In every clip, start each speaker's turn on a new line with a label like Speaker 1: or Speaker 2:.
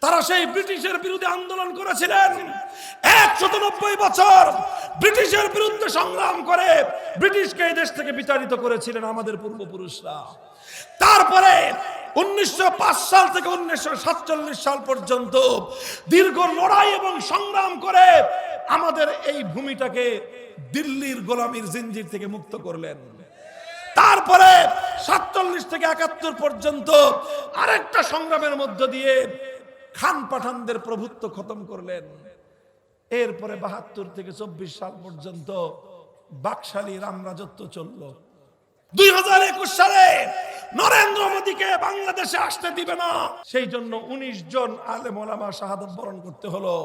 Speaker 1: তারা সেই ব্রিটিশের বিরুদ্ধে আন্দোলন করেছিলেন। ১৯০ বছর ব্রিটিশের বিরুদ্ধে সংগ্রাম করে ব্রিটিশকে এই দেশ থেকে বিতাড়িত করেছিলেন আমাদের পূর্বপুরুষরা। তারপরে ১৯০৫ সাল থেকে ১৯৪৭ সাল পর্যন্ত দীর্ঘ লড়াই এবং সংগ্রাম করে আমাদের এই ভূমিটাকে দিল্লির গোলামীর জিঞ্জির থেকে মুক্ত করলেন। তারপরে ৪৭ থেকে ৭১ পর্যন্ত আরেকটা সংগ্রামের মধ্য দিয়ে খান পাঠানদের প্রভুত্ব খতম করলেন। এরপরে ৭২ থেকে ২৪ সাল পর্যন্ত বাকশালী রামরাজত্ব চলল। ২০২১ সালে নরেন্দ্র মোদীকে বাংলাদেশে আসতে দিবে না, সেই জন্য ১৯ জন আলেম ওলামা শাহাদাত বরণ করতে হলো।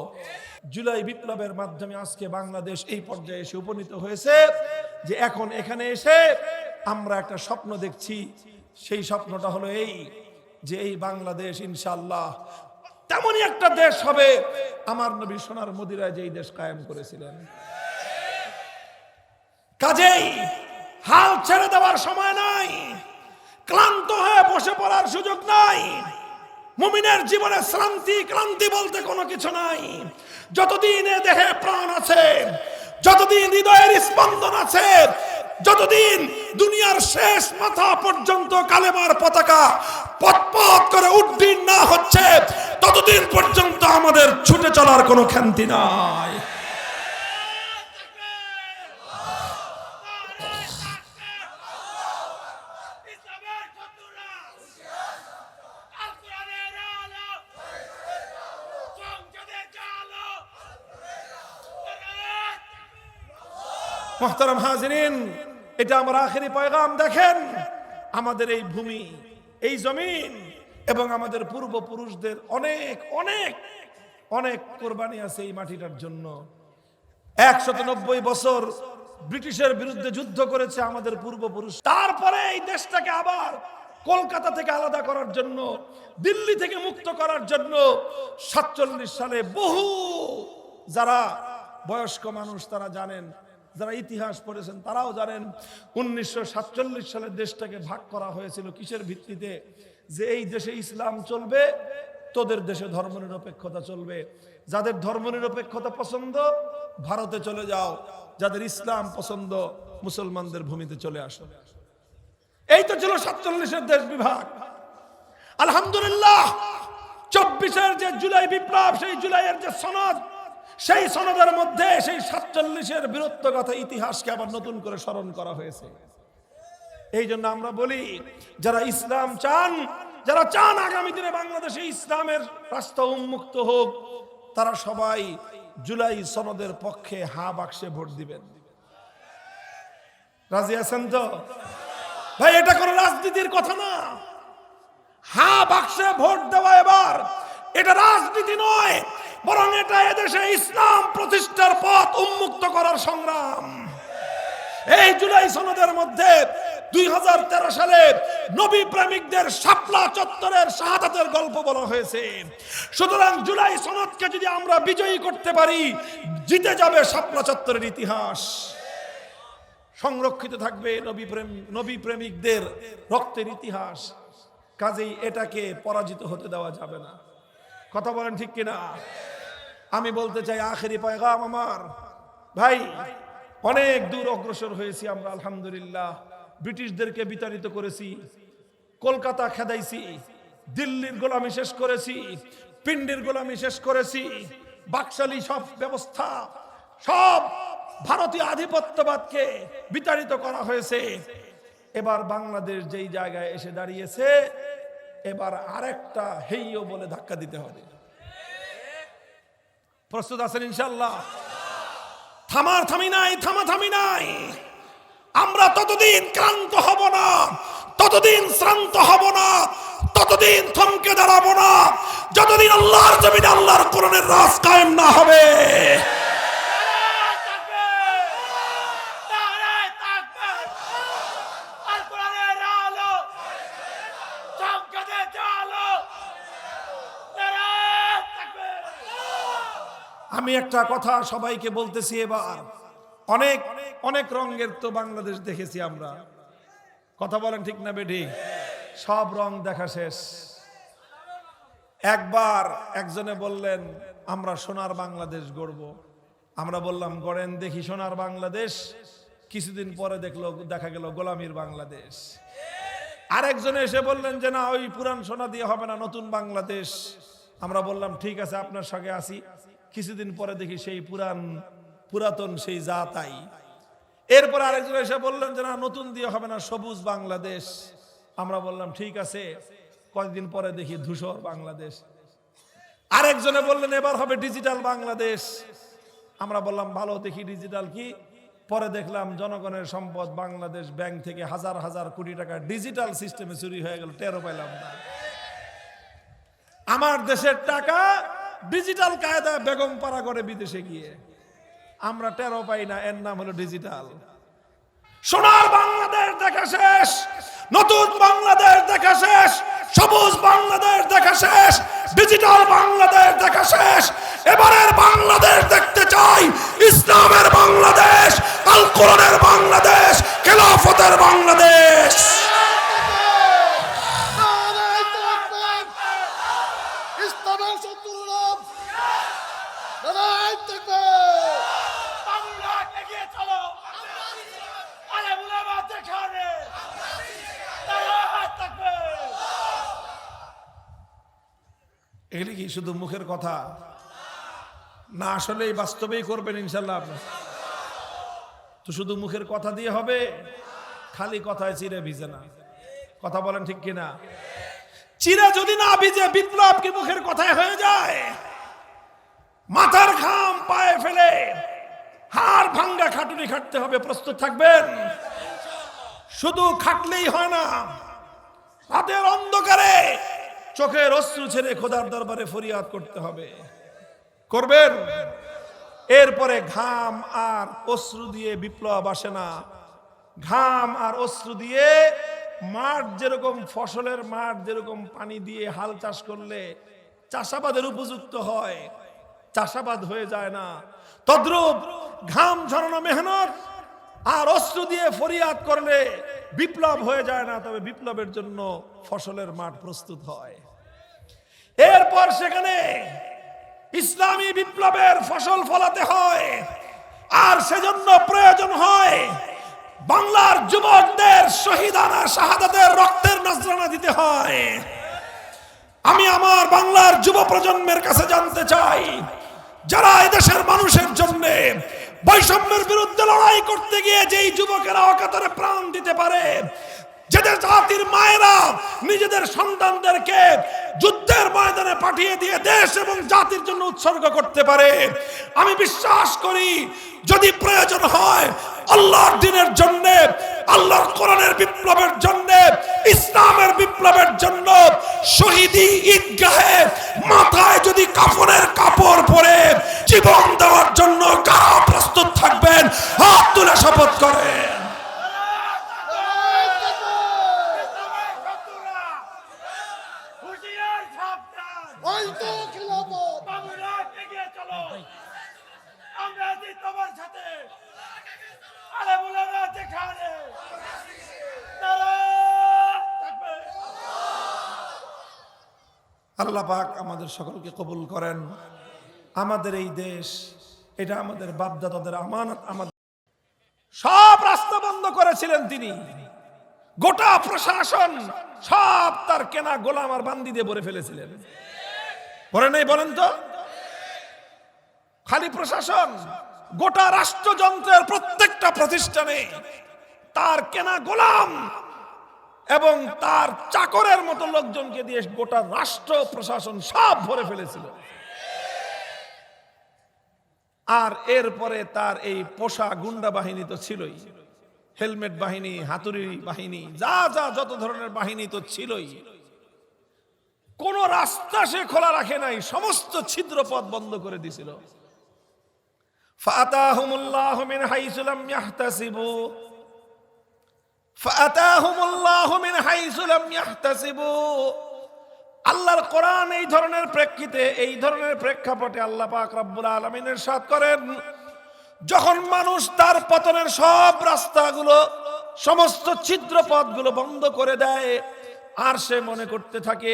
Speaker 1: জুলাই বিপ্লবের মাধ্যমে আজকে বাংলাদেশ এই পর্যায়ে এসে উপনীত হয়েছে যে এখন এখানে এসে আমরা একটা স্বপ্ন দেখছি। সেই স্বপ্নটা হলো এই যে এই বাংলাদেশ ইনশাআল্লাহ তেমনই একটা দেশ হবে আমার নবী সোনার মদিনায় যেই দেশ কায়েম করেছিলেন। কাজেই হাল ছেড়ে দেওয়ার সময় নাই, ক্লান্ত হয়ে বসে পড়ার সুযোগ নাই। মুমিনের জীবনে শ্রান্তি ক্লান্তি বলতে কোনো কিছু নাই। যতদিন এ দেহে প্রাণ আছে, যতদিন হৃদয়ের স্পন্দন আছে, যতদিন দুনিয়ার শেষ মাথা পর্যন্ত কালেমার পতাকা পথ করে উড্ডীন না হচ্ছে, ততদিন পর্যন্ত আমাদের ছুটে চলার কোনো ক্ষান্তি নাই। মুহতারাম হাজিরিন, এটা আমার আখেরি পয়গাম। দেখেন আমাদের এই ভূমি, এই জমিন এবং আমাদের পূর্বপুরুষদের অনেক অনেক অনেক কোরবানি আছে এই মাটিটার জন্য। ১৯০ বছর ব্রিটিশের বিরুদ্ধে যুদ্ধ করেছে আমাদের পূর্বপুরুষ। তারপরে এই দেশটাকে আবার কলকাতা থেকে আলাদা করার জন্য, দিল্লি থেকে মুক্ত করার জন্য ৪৭ সালে বহু যারা বয়স্ক মানুষ তারা জানেন, যারা ইতিহাস পড়েছেন তারাও জানেন, ১৯৪৭ সালে দেশটাকে ভাগ করা হয়েছিল কিসের ভিত্তিতে? যে এই দেশে ইসলাম চলবে, তোদের দেশে ধর্মনিরপেক্ষতা চলবে। যাদের ধর্মনিরপেক্ষতা পছন্দ ভারতে চলে যাও, যাদের ইসলাম পছন্দ মুসলমানদের ভূমিতে চলে আসো। এই তো ছিল ৪৭-এর দেশ বিভাগ। আলহামদুলিল্লাহ ২৪-এর যে জুলাই বিপ্লব, সেই জুলাইয়ের যে সনদ, সেই সনদের মধ্যে সেই ৪৭-এর বীরত্বগাথা ইতিহাসকে আবার নতুন করে স্মরণ করা হয়েছে। এই জন্য আমরা বলি, যারা ইসলাম চান, যারা চান আগামী দিনে বাংলাদেশে ইসলামের রাস্তা উন্মুক্ত হোক, তারা সবাই জুলাই সনদের পক্ষে হা বাক্সে ভোট দিবেন। রাজি আছেন তো ভাই? এটা কোনো রাজনীতির কথা না। হা বাক্সে ভোট দেওয়া এবার এটা রাজনীতি নয়, বরং এটা এদেশে ইসলাম প্রতিষ্ঠার পথ উন্মুক্ত করার সংগ্রাম। এই জুলাই সনদের মধ্যে ২০১৩ সালে নবী প্রেমিকদের শাপলা চত্বরের শাহাদাতের গল্প বলা হয়েছে। সুতরাং জুলাই সনদকে যদি আমরা বিজয়ী করতে পারি, জিতে যাবে শাপলা চত্বরের ইতিহাস, সংরক্ষিত থাকবে নবী প্রেমিকদের রক্তের ইতিহাস। কাজেই এটাকে পরাজিত হতে দেওয়া যাবে না। কথা বলেন ঠিক কিনা? আমি বলতে চাই আখেরি পয়গাম আমার ভাই, অনেক দূর অগ্রসর হয়েছি আমরা আলহামদুলিল্লাহ। ব্রিটিশদেরকে বিতাড়িত করেছি, কলকাতা খেদাইছি, দিল্লির গোলামি শেষ করেছি, পিন্ডির গোলামি শেষ করেছি, বাকশালী সব ব্যবস্থা, সব ভারতীয় আধিপত্যবাদকে বিতাড়িত করা হয়েছে। এবার বাংলাদেশ যেই জায়গায় এসে দাঁড়িয়েছে, এবার আরেকটা হেইও বলে ধাক্কা দিতে হবে। প্রস্তুত আছেন ইনশাআল্লাহ? থামাথামি নাই। আমরা ততদিন ক্লান্ত হব না, ততদিন শ্রান্ত হব না, ততদিন থমকে দাঁড়াবো না, যতদিন আল্লাহর জমিনে আল্লাহর কোরআনের রাজ কায়েম না হবে। আমি একটা কথা সবাইকে বলতেছি, এবার অনেক অনেক রঙের তো বাংলাদেশ দেখেছি আমরা। কথা বলেন ঠিক না বেঠিক? সব রং দেখা শেষ। একবার একজনে বললেন আমরা সোনার বাংলাদেশ গড়ব। আমরা বললাম গড়েন দেখি সোনার বাংলাদেশ। কিছুদিন পরে দেখা গেল গোলামীর বাংলাদেশ। আরেকজনে এসে বললেন যে না, ওই পুরান সোনা দিয়ে হবে না, নতুন বাংলাদেশ। আমরা বললাম ঠিক আছে, আপনার সঙ্গে আসি। কিছুদিন পরে দেখি সেই পুরাতন সেই যা তাই। এরপর আরেকজন এসে বললেন যে না, নতুন দিয়ে হবে না, সবুজ বাংলাদেশ। আমরা বললাম ঠিক আছে। কয়েকদিন পরে দেখি ধূসর বাংলাদেশ। আরেকজনে বললেন এবার হবে ডিজিটাল বাংলাদেশ। আমরা বললাম ভালো, দেখি ডিজিটাল কি। পরে দেখলাম জনগণের সম্পদ বাংলাদেশ ব্যাংক থেকে হাজার হাজার কোটি টাকা ডিজিটাল সিস্টেমে চুরি হয়ে গেল, টেরও পাইলাম না। আমার দেশের টাকা ডিজিটাল কায়দায় বেগম পাড়া করে বিদেশে গিয়ে আমরা টেরও পাই না। এর নাম হলো ডিজিটাল। সোনার বাংলাদেশ দেখা শেষ, নতুন বাংলাদেশ দেখা শেষ, সবুজ বাংলাদেশ দেখা শেষ, ডিজিটাল বাংলাদেশ দেখা শেষ। এবারের বাংলাদেশ দেখতে চাই ইসলামের বাংলাদেশ, আল কোরআনের বাংলাদেশ, খেলাফতের বাংলাদেশ। এগুলি কি শুধু মুখের কথা না, আসলেই বাস্তবেই করবেন ইনশাল্লাহ আপনার? তো শুধু মুখের কথা দিয়ে হবে? খালি কথায় চিড়ে ভিজে না। কথা বলেন ঠিক কিনা? চিড়ে যদি না ভিজে বিপ্লব কি মুখের কথায় হয়ে যায়? মাথার ঘাম পায়ে ফেলে হাড় ভাঙ্গা খাটুনি খাটতে হবে। প্রস্তুত থাকবেন? শুধু খাটলেই হয় না, রাতের অন্ধকারে চোখের অশ্রু ছেড়ে খোদার দরবারে ফরিয়াদ করতে হবে। করবেন? এরপরে ঘাম আর অশ্রু দিয়ে বিপ্লব আসে না। ঘাম আর অশ্রু দিয়ে মাঠ যেরকম, ফসলের মাঠ যেরকম পানি দিয়ে হাল চাষ করলে চাষাবাদের উপযুক্ত হয়, চাষাবাদ হয়ে যায় না, তদ্রূপ ঘাম ঝরানো মেহনত আর অশ্রু দিয়ে ফরিয়াদ করলে বিপ্লব হয়ে যায় না, তবে বিপ্লবের জন্য ফসলের মাঠ প্রস্তুত হয়। এরপর সেখানে ইসলামী বিপ্লবের ফসল ফলাতে হয়। আর সেজন্য প্রয়োজন হয় বাংলার যুবকদের শহীদানা শাহাদাতের রক্তের নজরানা দিতে হয়। আমি আমার বাংলার যুব প্রজন্মের কাছে জানতে চাই, যারা এদেশের মানুষের জন্য বৈষম্যের বিরুদ্ধে লড়াই করতে গিয়ে যেই যুবকেরা অকাতরে প্রাণ দিতে পারে, যাদের জাতির মায়েরা নিজেদের সন্তানদেরকে যুদ্ধের ময়দানে পাঠিয়ে দিয়ে দেশ এবং জাতির জন্য উৎসর্গ করতে পারে, আমি বিশ্বাস করি যদি প্রয়োজন হয় আল্লাহর দ্বীনের জন্য, আল্লাহর কোরআনের বিপ্লবের জন্য, ইসলামের বিপ্লবের জন্য শহীদি ঈদগাহে মাথায় যদি কাফনের কাপড় পরে জীবন দেওয়ার জন্য কারা প্রস্তুত থাকবেন? হাত তুলে শপথ করেন। আল্লাহ পাক আমাদের সকলকে কবুল করেন। আমাদের এই দেশ, এটা আমাদের বাপদাদাদের আমানত। আমাদের সব রাস্তা বন্ধ করেছিলেন তিনি, গোটা প্রশাসন সব তার কেনা গোলাম আর বান্দি দিয়ে ভরে ফেলেছিলেন। ভরে নেই বলেন তো? খালি প্রশাসন, গোটা রাষ্ট্রযন্ত্রের প্রত্যেকটা প্রতিষ্ঠানে তার কেনা গোলাম এবং তার চাকরের মতো লোকজনকে দিয়ে গোটা রাষ্ট্র প্রশাসন সব ভরে ফেলেছিল। আর এরপরে তার এই পোষা গুন্ডা বাহিনী তো ছিলই, হেলমেট বাহিনী, হাতুড়ি বাহিনী, যা যা যত ধরনের বাহিনী তো ছিলই। কোন রাস্তা সে খোলা রাখে নাই, সমস্ত ছিদ্র পথ বন্ধ করে দিয়েছিল। ফাতাহুমুল্লাহু মিন হাইসু লাম ইয়াহতাসিবু, ফাতাহুমুল্লাহু মিন হাইসু লাম ইয়াহতাসিবু। আল্লাহর কোরআন এই ধরনের প্রেক্ষিতে, এই ধরনের প্রেক্ষাপটে আল্লাহ পাক রব্বুল আলামিন ইরশাদ করেন, যখন মানুষ তার পতনের সব রাস্তাগুলো, সমস্ত ছিদ্র পথগুলো বন্ধ করে দেয়, আর সে মনে করতে থাকে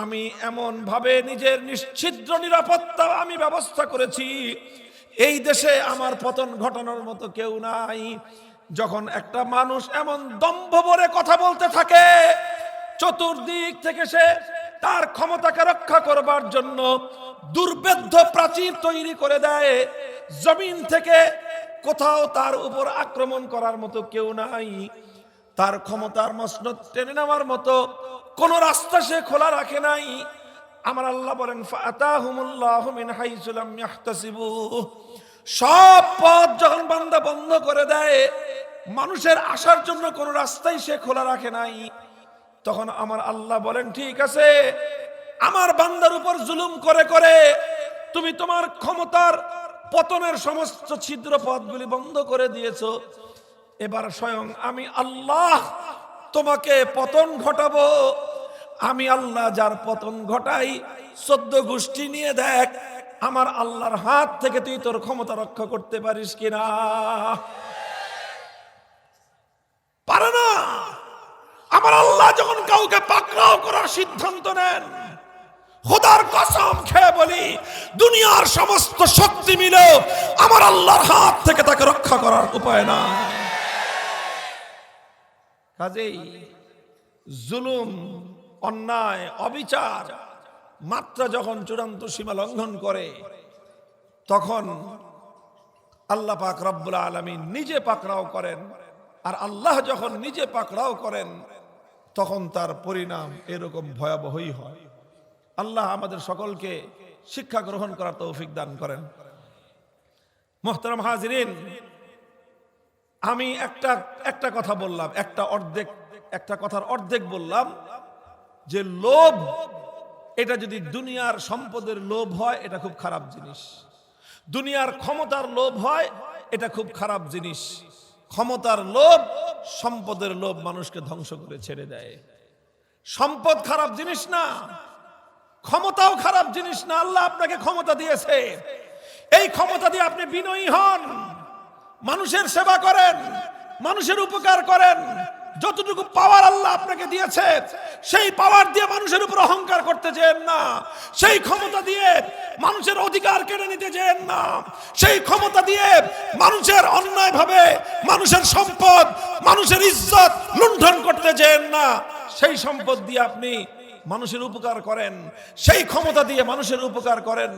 Speaker 1: আমি এমন ভাবে নিজের নিশ্ছিদ্র নিরাপত্তা আমি ব্যবস্থা করেছি, এই দেশে আমার পতন ঘটানোর মতো কেউ নাই। যখন একটা মানুষ এমন দম্ভ ভরে কথা বলতে থাকে, চতুর্দিক থেকে সে তার ক্ষমতাকে রক্ষা করবার জন্য দুর্ভেদ্য প্রাচীর তৈরি করে দেয়, জমিন থেকে কোথাও তার উপর আক্রমণ করার মতো কেউ নাই, তার ক্ষমতার মসনদ টেনে নেওয়ার মতো কোন রাস্তা সে খোলা রাখে নাই। আমার আল্লাহ বলেন, ফাতাহুমুল্লাহু মিন হাইসু লাম ইয়াহতাসিবু, সব পথ যখন বান্দা বন্ধ করে দেয়, মানুষের আসার জন্য কোন রাস্তাই সে খোলা রাখে নাই, তখন আমার আল্লাহ বলেন, ঠিক আছে, আমার বান্দার উপর জুলুম করে করে তুমি তোমার ক্ষমতার পতনের সমস্ত ছিদ্র পথগুলি বন্ধ করে দিয়েছো, এবার স্বয়ং আমি আল্লাহ তোমাকে পতন ঘটাবো। আমি আল্লাহ যার পতন ঘটাই, 14 গোষ্ঠী নিয়ে দেখ আমার আল্লাহর হাত থেকে তুই তোর ক্ষমতা রক্ষা করতে পারিস কিনা। পারে না। আমার আল্লাহ যখন কাউকে পাকড়াও করার সিদ্ধান্ত নেন, খোদার কসম খেয়ে বলি, দুনিয়ার সমস্ত শক্তি মিলে আমার আল্লাহর হাত থেকে তাকে রক্ষা করার উপায় না। কাজেই জুলুম, অন্যায়, অবিচার মাত্রা যখন চূড়ান্ত সীমা লঙ্ঘন করে, তখন আল্লাহ পাক রব্বুল আলামিন নিজে পাকড়াও করেন। আর আল্লাহ যখন নিজে পাকড়াও করেন, তখন তার পরিণাম এরকম ভয়াবহই হয়। আল্লাহ আমাদের সকলকে শিক্ষা গ্রহণ করার তৌফিক দান করেন। মুহতারাম হাজিরিন, আমি একটা কথা বললাম, একটা কথার অর্ধেক বললাম যে লোভ, এটা যদি দুনিয়ার সম্পদের লোভ হয়, এটা খুব খারাপ জিনিস। দুনিয়ার ক্ষমতার লোভ হয়, এটা খুব খারাপ জিনিস। ক্ষমতার লোভ, সম্পদের লোভ মানুষকে ধ্বংস করে ছেড়ে দেয়। সম্পদ খারাপ জিনিস না, ক্ষমতাও খারাপ জিনিস না। আল্লাহ আপনাকে ক্ষমতা দিয়েছে, এই ক্ষমতা দিয়ে আপনি বিনয়ী হন, মানুষের সেবা করেন, মানুষের উপকার করেন। যতটুকু পাওয়ার আল্লাহ আপনাকে দিয়েছে, সেই পাওয়ার দিয়ে মানুষের উপর অহংকার করতে যেন না। সেই ক্ষমতা দিয়ে মানুষের অধিকার কেড়ে নিতে যেন না। সেই ক্ষমতা দিয়ে মানুষের অন্যায়ভাবে মানুষের সম্পদ, মানুষের ইজ্জত লুণ্ঠন করতে যেন না। সেই সম্পদ দিয়ে আপনি মানুষের উপকার করেন, সেই ক্ষমতা দিয়ে মানুষের উপকার করেন।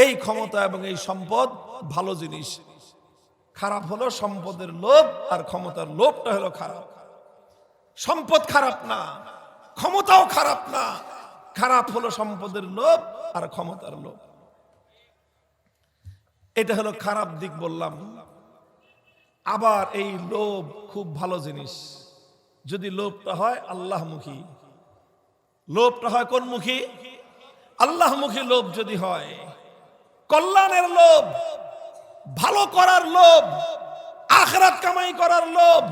Speaker 1: এই ক্ষমতা এবং এই সম্পদ ভালো জিনিস। খারাপ হলো সম্পদের লোভ, আর ক্ষমতার লোভটা হলো খারাপ। সম্পদ খারাপ না, ক্ষমতাও খারাপ না, খারাপ হলো সম্পদের লোভ আর ক্ষমতার লোভ। এটা হলো খারাপ দিক বললাম। আবার এই লোভ খুব ভালো জিনিস, যদি লোভটা হয় আল্লাহমুখী। লোভটা হয় কোনমুখী? আল্লাহমুখী লোভ যদি হয়, কল্যাণের লোভ, ভালো করার লোভ, আখিরাত কামাই করার লোভ,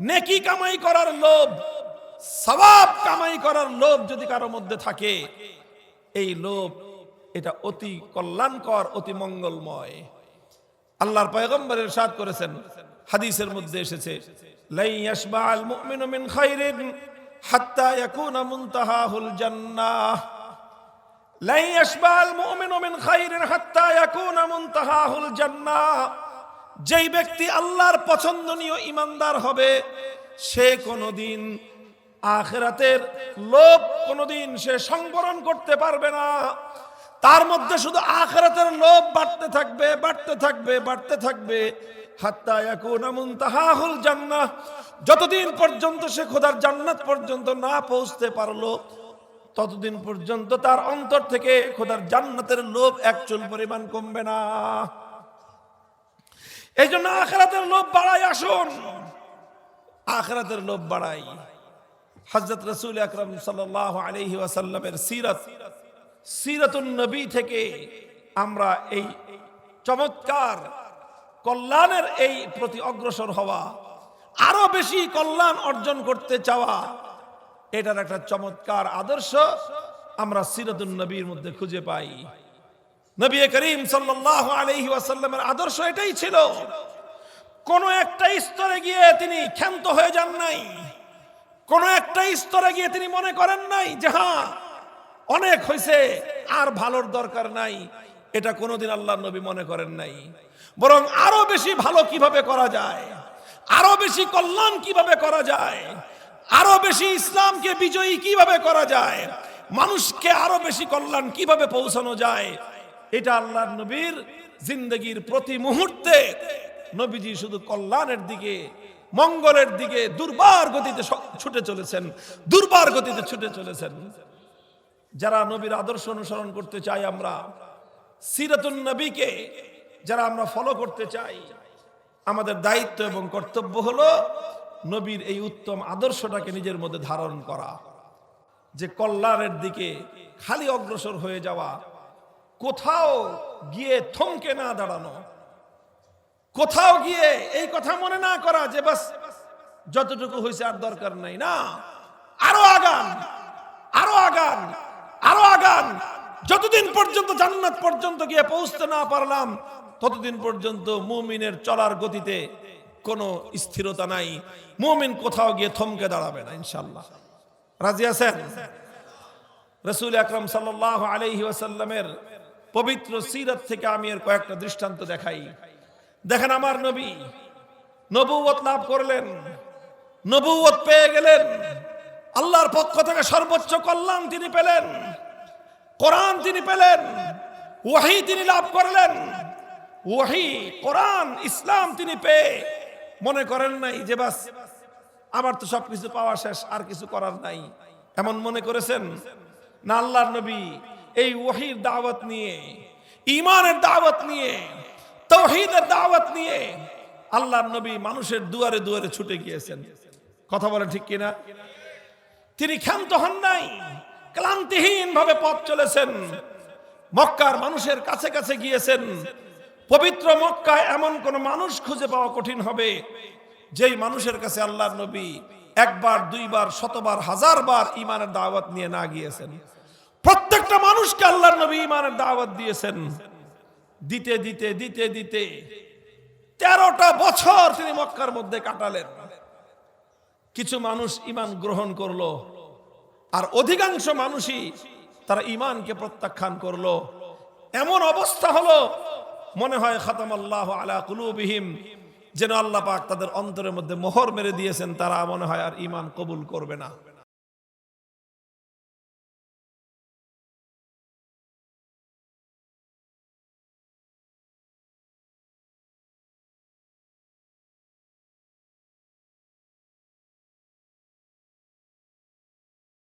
Speaker 1: নেকি কামাই করার লোভ, সওয়াব কামাই করার লোভ যদি কারো মধ্যে থাকে, এই লোভ এটা অতি কল্যাণকর, অতি মঙ্গলময়। আল্লাহর পয়গম্বর ইরশাদ করেছেন, হাদিসের মধ্যে এসেছে, লা ইয়াশবা'আল মুমিনু মিন খাইরিন হাত্তা ইয়াকুনা মুনতাহাহুল জান্নাহ। লা ইয়াশবা'আল মুমিনু মিন খাইরিন হাত্তা ইয়াকুনা মুনতাহাহুল জান্নাহ। যেই ব্যক্তি আল্লাহর পছন্দনীয় ঈমানদার হবে, সে কোনোদিন আখিরাতের লোভ কোনোদিন সে সংবরণ করতে পারবে না। তার মধ্যে শুধু আখিরাতের লোভ বাড়তে থাকবে, বাড়তে থাকবে, বাড়তে থাকবে, হাত্তা ইয়াকুনা মুনতাহাহুল জান্নাহ। যতদিন পর্যন্ত সে খোদার জান্নাত পর্যন্ত না পৌঁছতে পারলো, ততদিন পর্যন্ত তার অন্তর থেকে খোদার জান্নাতের লোভ এক চুল পরিমাণ কমবে না। এই জন্য আখিরাতের লোভ বাড়াই, আসুন আখিরাতের লোভ বাড়াই। হযরত রাসূল আকরাম সাল্লাল্লাহু আলাইহি ওয়াসাল্লামের সিরাতুন নবী থেকে আমরা এই চমৎকার কল্যাণের এই প্রতি অগ্রসর হওয়া, আরো বেশি কল্যাণ অর্জন করতে চাওয়া, এটার একটা চমৎকার আদর্শ আমরা সিরাতুন নবীর মধ্যে খুঁজে পাই। নবী করিম সাল্লাল্লাহু আলাইহি ওয়াসাল্লামের আদর্শ এটাই ছিল। কোন একটা স্তরে গিয়ে তিনি ক্ষান্ত হয়ে যান নাই, কোন একটা স্তরে গিয়ে তিনি মনে করেন নাই যে হ্যাঁ অনেক হয়েছে, আর ভালোর দরকার নাই, এটা কোনোদিন আল্লাহর নবী মনে করেন নাই। বরং আরো বেশি ভালো কিভাবে করা যায়, আরো বেশি কল্যাণ কিভাবে করা যায়, আরো বেশি ইসলামকে বিজয়ী কিভাবে করা যায়, মানুষকে আরো বেশি কল্যাণ কিভাবে পৌঁছানো যায়, এটা আল্লাহর নবীর জিন্দগির প্রতি মুহূর্তে নবীজি শুধু কল্যাণের দিকে, মঙ্গলের দিকে দুর্বার গতিতে ছুটে চলেছেন, দুর্বার গতিতে ছুটে চলেছেন। যারা নবীর আদর্শ অনুসরণ করতে চাই, আমরা সিরাতুন নবীকে যারা আমরা ফলো করতে চাই, আমাদের দায়িত্ব এবং কর্তব্য হলো নবীর এই উত্তম আদর্শটাকে নিজের মধ্যে ধারণ করা, যে কল্যাণের দিকে খালি অগ্রসর হয়ে যাওয়া, কোথাও গিয়ে থমকে না দাঁড়ানো, কোথাও গিয়ে এই কথা মনে না করা যে বাস যতটুকু হয়েছে আর দরকার নাই, না, আরো আগান, আরো আগান, আরো আগান। যতদিন পর্যন্ত জান্নাত পর্যন্ত গিয়ে পৌঁছতে না পারলাম, ততদিন পর্যন্ত মুমিনের চলার গতিতে কোনো স্থিরতা নাই। মুমিন কোথাও গিয়ে থমকে দাঁড়াবে না, ইনশাআল্লাহ। রাজি আছেন? রাসূল আকরাম সাল্লাল্লাহু আলাইহি ওয়াসাল্লামের পবিত্র সিরাত থেকে আমি এর কয়েকটা দৃষ্টান্ত দেখাই। দেখেন, আমার নবী নবুয়ত লাভ করলেন, নবুয়ত পেয়ে গেলেন, আল্লাহর পক্ষ থেকে সর্বোচ্চ কল্যাণ তিনি পেলেন, কোরআন তিনি পেলেন, ওহী তিনি লাভ করলেন। ওহী, কোরআন, ইসলাম তিনি পেয়ে মনে করেন নাই যে বাস আমার তো সবকিছু পাওয়া শেষ, আর কিছু করার নাই, এমন মনে করেছেন? না, আল্লাহর নবী এই ওহীর দাওয়াত নিয়ে, ঈমানের দাওয়াত নিয়ে, তাওহীদের দাওয়াত নিয়ে আল্লাহর নবী মানুষের দুয়ারে দুয়ারে ছুটে গিয়েছেন। কথা বলেন ঠিক কিনা? তিনি ক্ষান্ত হন নাই, ক্লান্তিহীন ভাবে পথ চলেছেন, মক্কার মানুষের কাছে কাছে গিয়েছেন। পবিত্র মক্কায় এমন কোন মানুষ খুঁজে পাওয়া কঠিন হবে যেই মানুষের কাছে আল্লাহর নবী একবার, দুইবার, শতবার, হাজারবার ঈমানের দাওয়াত নিয়ে না গিয়েছেন। প্রত্যেকটা মানুষকে আল্লাহর নবী ঈমানের দাওয়াত দিয়েছেন। দিতে দিতে দিতে দিতে 13টা বছর তিনি মক্কার মধ্যে কাটালেন। কিছু মানুষ ঈমান গ্রহণ করলো, আর অধিকাংশ মানুষই তারা ঈমানকে প্রত্যাখ্যান করলো। এমন অবস্থা হলো মনে হয় খাতামাল্লাহু আলা কুলুবিহিম, যেন আল্লাহ পাক তাদের অন্তরের মধ্যে মোহর মেরে দিয়েছেন, তারা মনে হয় আর ঈমান কবুল করবে না।